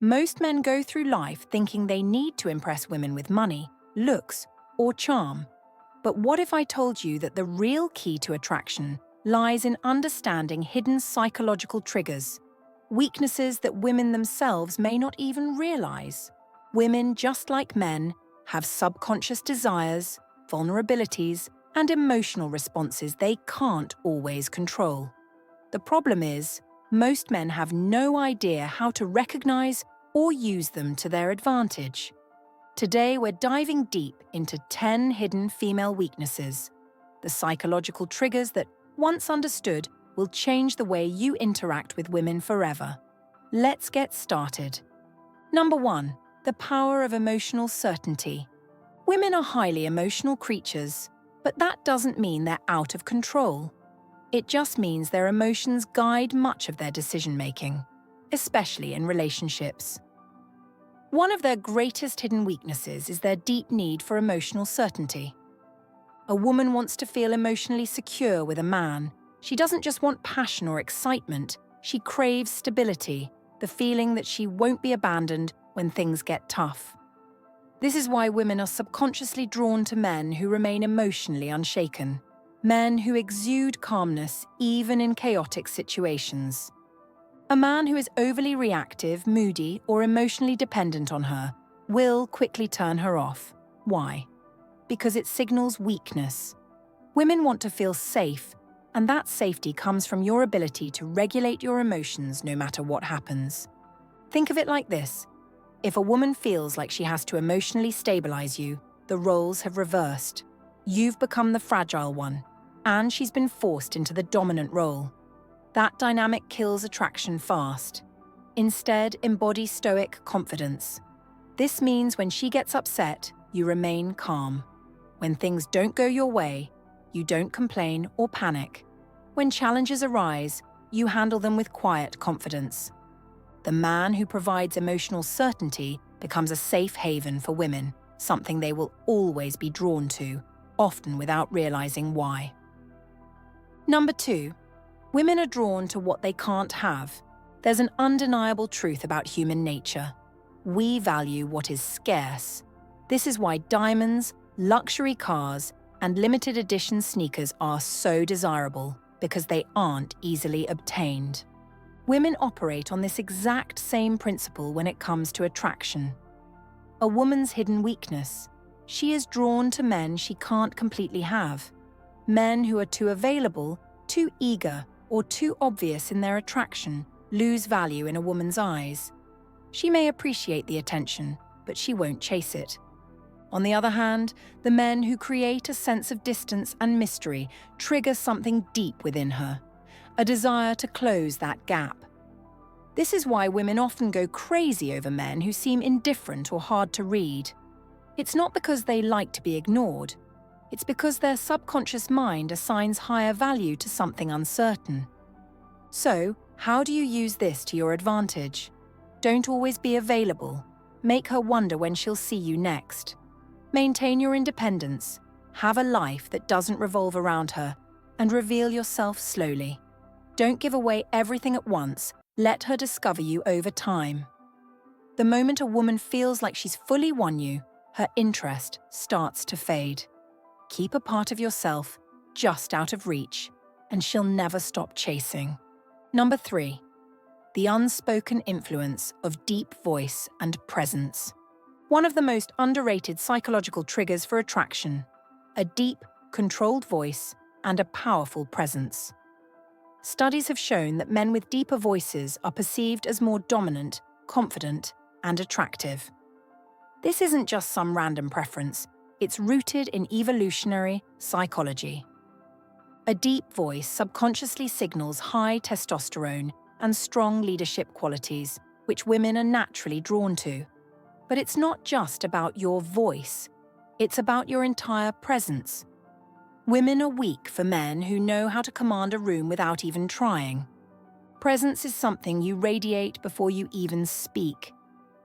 Most men go through life thinking they need to impress women with money, looks, or charm. But what if I told you that the real key to attraction lies in understanding hidden psychological triggers, weaknesses that women themselves may not even realize? Women, just like men, have subconscious desires, vulnerabilities, and emotional responses they can't always control. The problem is, most men have no idea how to recognize or use them to their advantage. Today, we're diving deep into 10 hidden female weaknesses, the psychological triggers that, once understood, will change the way you interact with women forever. Let's get started. Number 1. The power of emotional certainty. Women are highly emotional creatures, but that doesn't mean they're out of control. It just means their emotions guide much of their decision-making, especially in relationships. One of their greatest hidden weaknesses is their deep need for emotional certainty. A woman wants to feel emotionally secure with a man. She doesn't just want passion or excitement, she craves stability, the feeling that she won't be abandoned when things get tough. This is why women are subconsciously drawn to men who remain emotionally unshaken. Men who exude calmness even in chaotic situations. A man who is overly reactive, moody, or emotionally dependent on her will quickly turn her off. Why? Because it signals weakness. Women want to feel safe, and that safety comes from your ability to regulate your emotions no matter what happens. Think of it like this. If a woman feels like she has to emotionally stabilize you, the roles have reversed. You've become the fragile one, and she's been forced into the dominant role. That dynamic kills attraction fast. Instead, embody stoic confidence. This means when she gets upset, you remain calm. When things don't go your way, you don't complain or panic. When challenges arise, you handle them with quiet confidence. The man who provides emotional certainty becomes a safe haven for women, something they will always be drawn to, often without realizing why. Number 2. Women are drawn to what they can't have. There's an undeniable truth about human nature. We value what is scarce. This is why diamonds, luxury cars, and limited edition sneakers are so desirable, because they aren't easily obtained. Women operate on this exact same principle when it comes to attraction. A woman's hidden weakness. She is drawn to men she can't completely have. Men who are too available, too eager, or too obvious in their attraction lose value in a woman's eyes. She may appreciate the attention, but she won't chase it. On the other hand, the men who create a sense of distance and mystery trigger something deep within her, a desire to close that gap. This is why women often go crazy over men who seem indifferent or hard to read. It's not because they like to be ignored. It's because their subconscious mind assigns higher value to something uncertain. So, how do you use this to your advantage? Don't always be available. Make her wonder when she'll see you next. Maintain your independence. Have a life that doesn't revolve around her, and reveal yourself slowly. Don't give away everything at once. Let her discover you over time. The moment a woman feels like she's fully won you, her interest starts to fade. Keep a part of yourself just out of reach, and she'll never stop chasing. Number 3. The unspoken influence of deep voice and presence. One of the most underrated psychological triggers for attraction: a deep, controlled voice and a powerful presence. Studies have shown that men with deeper voices are perceived as more dominant, confident, and attractive. This isn't just some random preference. It's rooted in evolutionary psychology. A deep voice subconsciously signals high testosterone and strong leadership qualities, which women are naturally drawn to. But it's not just about your voice. It's about your entire presence. Women are weak for men who know how to command a room without even trying. Presence is something you radiate before you even speak.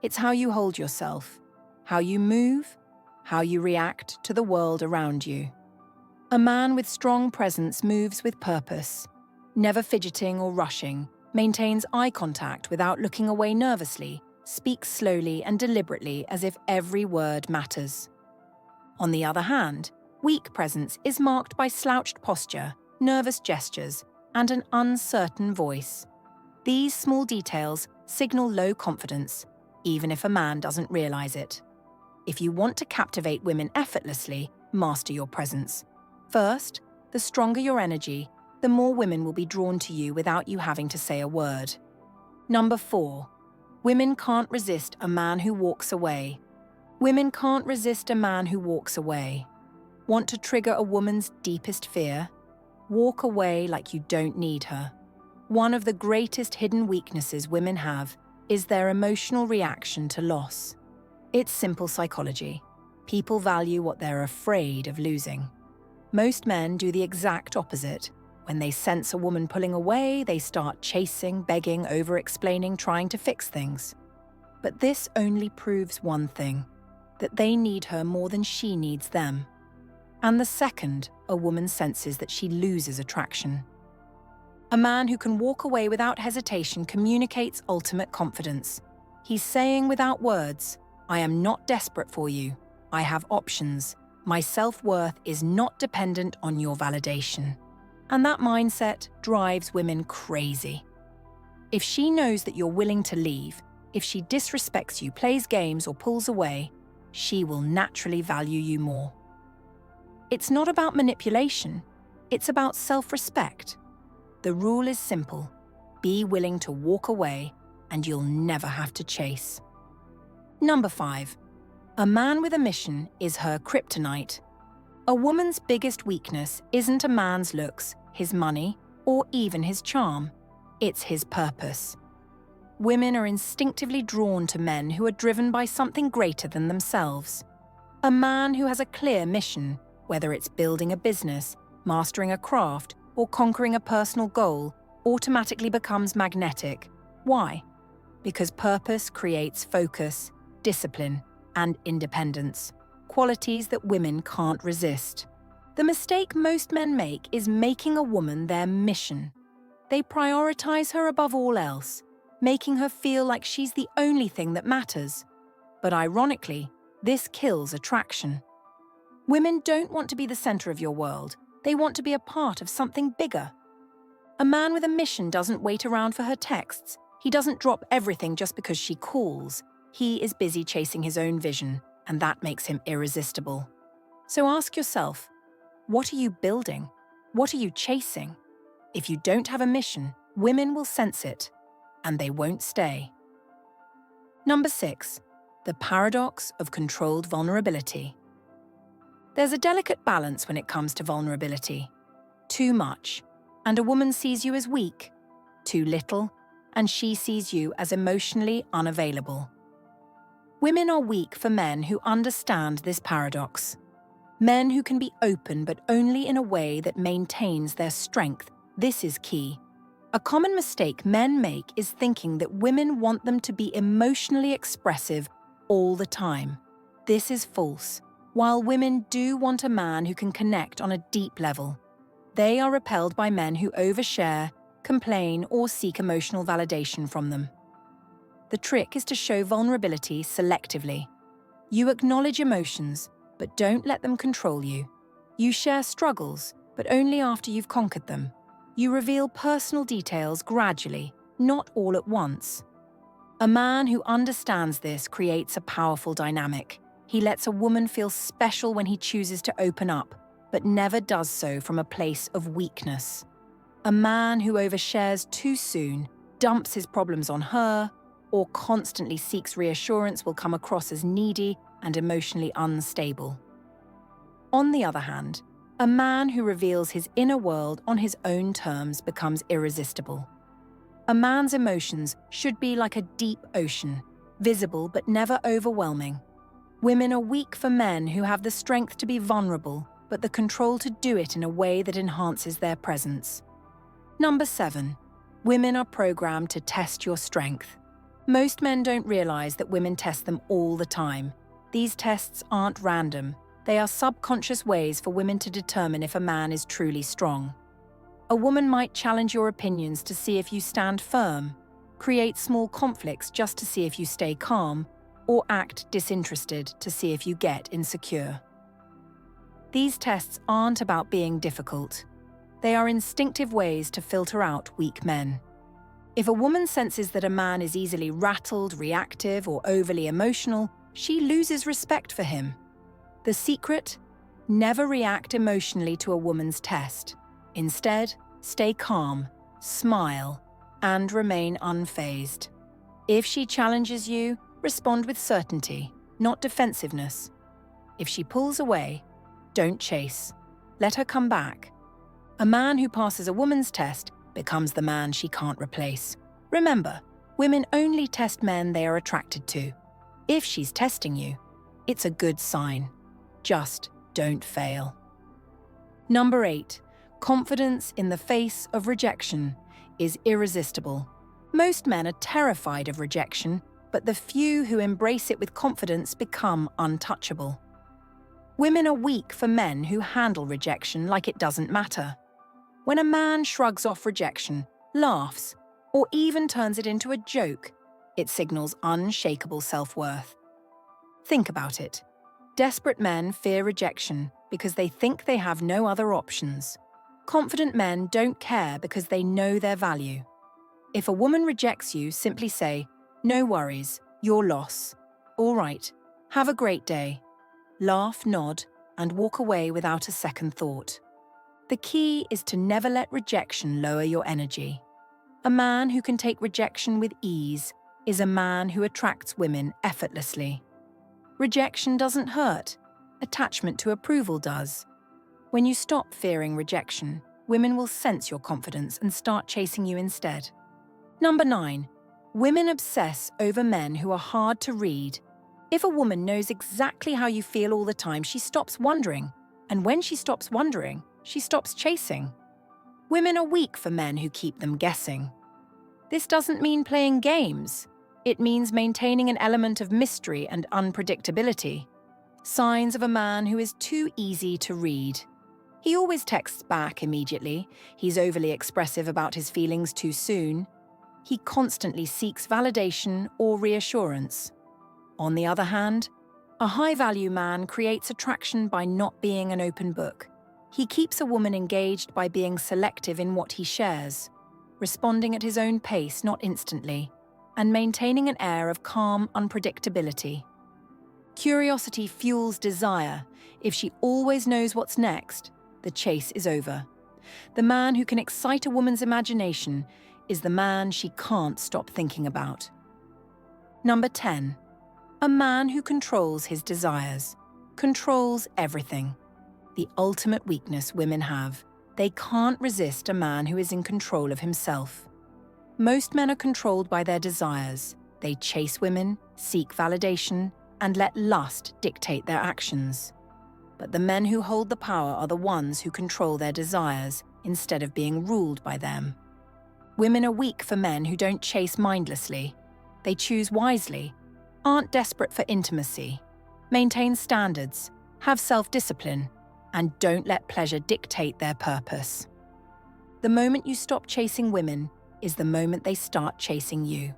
It's how you hold yourself, how you move, how you react to the world around you. A man with strong presence moves with purpose, never fidgeting or rushing, maintains eye contact without looking away nervously, speaks slowly and deliberately as if every word matters. On the other hand, weak presence is marked by slouched posture, nervous gestures, and an uncertain voice. These small details signal low confidence, even if a man doesn't realize it. If you want to captivate women effortlessly, master your presence. First, the stronger your energy, the more women will be drawn to you without you having to say a word. Number 4. Women can't resist a man who walks away. Women can't resist a man who walks away. Want to trigger a woman's deepest fear? Walk away like you don't need her. One of the greatest hidden weaknesses women have is their emotional reaction to loss. It's simple psychology. People value what they're afraid of losing. Most men do the exact opposite. When they sense a woman pulling away, they start chasing, begging, over-explaining, trying to fix things. But this only proves one thing, that they need her more than she needs them. And the second, a woman senses that she loses attraction. A man who can walk away without hesitation communicates ultimate confidence. He's saying without words, I am not desperate for you. I have options. My self-worth is not dependent on your validation. And that mindset drives women crazy. If she knows that you're willing to leave, if she disrespects you, plays games, or pulls away, she will naturally value you more. It's not about manipulation, it's about self-respect. The rule is simple. Be willing to walk away, and you'll never have to chase. Number 5. A man with a mission is her kryptonite. A woman's biggest weakness isn't a man's looks, his money, or even his charm. It's his purpose. Women are instinctively drawn to men who are driven by something greater than themselves. A man who has a clear mission, whether it's building a business, mastering a craft, or conquering a personal goal, automatically becomes magnetic. Why? Because purpose creates focus, discipline, and independence, qualities that women can't resist. The mistake most men make is making a woman their mission. They prioritize her above all else, making her feel like she's the only thing that matters. But ironically, this kills attraction. Women don't want to be the center of your world. They want to be a part of something bigger. A man with a mission doesn't wait around for her texts. He doesn't drop everything just because she calls. He is busy chasing his own vision, and that makes him irresistible. So ask yourself, what are you building? What are you chasing? If you don't have a mission, women will sense it, and they won't stay. Number 6. The paradox of controlled vulnerability. There's a delicate balance when it comes to vulnerability. Too much, and a woman sees you as weak. Too little, and she sees you as emotionally unavailable. Women are weak for men who understand this paradox. Men who can be open but only in a way that maintains their strength. This is key. A common mistake men make is thinking that women want them to be emotionally expressive all the time. This is false. While women do want a man who can connect on a deep level, they are repelled by men who overshare, complain, or seek emotional validation from them. The trick is to show vulnerability selectively. You acknowledge emotions, but don't let them control you. You share struggles, but only after you've conquered them. You reveal personal details gradually, not all at once. A man who understands this creates a powerful dynamic. He lets a woman feel special when he chooses to open up, but never does so from a place of weakness. A man who overshares too soon, dumps his problems on her, or constantly seeks reassurance will come across as needy and emotionally unstable. On the other hand, a man who reveals his inner world on his own terms becomes irresistible. A man's emotions should be like a deep ocean, visible but never overwhelming. Women are weak for men who have the strength to be vulnerable, but the control to do it in a way that enhances their presence. Number 7. Women are programmed to test your strength. Most men don't realize that women test them all the time. These tests aren't random. They are subconscious ways for women to determine if a man is truly strong. A woman might challenge your opinions to see if you stand firm. create small conflicts just to see if you stay calm, or act disinterested to see if you get insecure. These tests aren't about being difficult. They are instinctive ways to filter out weak men. If a woman senses that a man is easily rattled, reactive, or overly emotional, she loses respect for him. The secret? Never react emotionally to a woman's test. Instead, stay calm, smile, and remain unfazed. If she challenges you, respond with certainty, not defensiveness. If she pulls away, don't chase. Let her come back. A man who passes a woman's test becomes the man she can't replace. Remember, women only test men they are attracted to. If she's testing you, it's a good sign. Just don't fail. Number 8. Confidence in the face of rejection is irresistible. Most men are terrified of rejection, but the few who embrace it with confidence become untouchable. Women are weak for men who handle rejection like it doesn't matter. When a man shrugs off rejection, laughs, or even turns it into a joke, it signals unshakable self-worth. Think about it. Desperate men fear rejection because they think they have no other options. Confident men don't care because they know their value. If a woman rejects you, simply say, "No worries, your loss. All right, have a great day." Laugh, nod, and walk away without a second thought. The key is to never let rejection lower your energy. A man who can take rejection with ease is a man who attracts women effortlessly. Rejection doesn't hurt. Attachment to approval does. When you stop fearing rejection, women will sense your confidence and start chasing you instead. Number 9. Women obsess over men who are hard to read. If a woman knows exactly how you feel all the time, she stops wondering. And when she stops wondering, she stops chasing. Women are weak for men who keep them guessing. This doesn't mean playing games. It means maintaining an element of mystery and unpredictability. Signs of a man who is too easy to read. He always texts back immediately. He's overly expressive about his feelings too soon. He constantly seeks validation or reassurance. On the other hand, a high-value man creates attraction by not being an open book. He keeps a woman engaged by being selective in what he shares, responding at his own pace, not instantly, and maintaining an air of calm unpredictability. Curiosity fuels desire. If she always knows what's next, the chase is over. The man who can excite a woman's imagination is the man she can't stop thinking about. Number 10. A man who controls his desires. Controls everything. The ultimate weakness women have. They can't resist a man who is in control of himself. Most men are controlled by their desires. They chase women, seek validation, and let lust dictate their actions. But the men who hold the power are the ones who control their desires instead of being ruled by them. Women are weak for men who don't chase mindlessly. They choose wisely, aren't desperate for intimacy, maintain standards, have self-discipline, and don't let pleasure dictate their purpose. The moment you stop chasing women is the moment they start chasing you.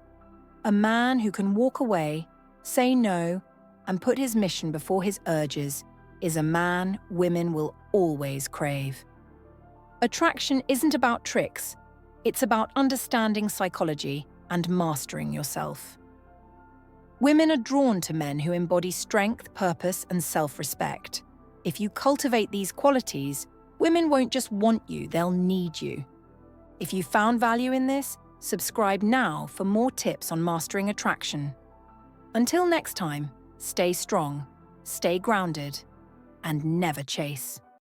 A man who can walk away, say no, and put his mission before his urges is a man women will always crave. Attraction isn't about tricks. It's about understanding psychology and mastering yourself. Women are drawn to men who embody strength, purpose, and self-respect. If you cultivate these qualities, women won't just want you, they'll need you. If you found value in this, subscribe now for more tips on mastering attraction. Until next time, stay strong, stay grounded, and never chase.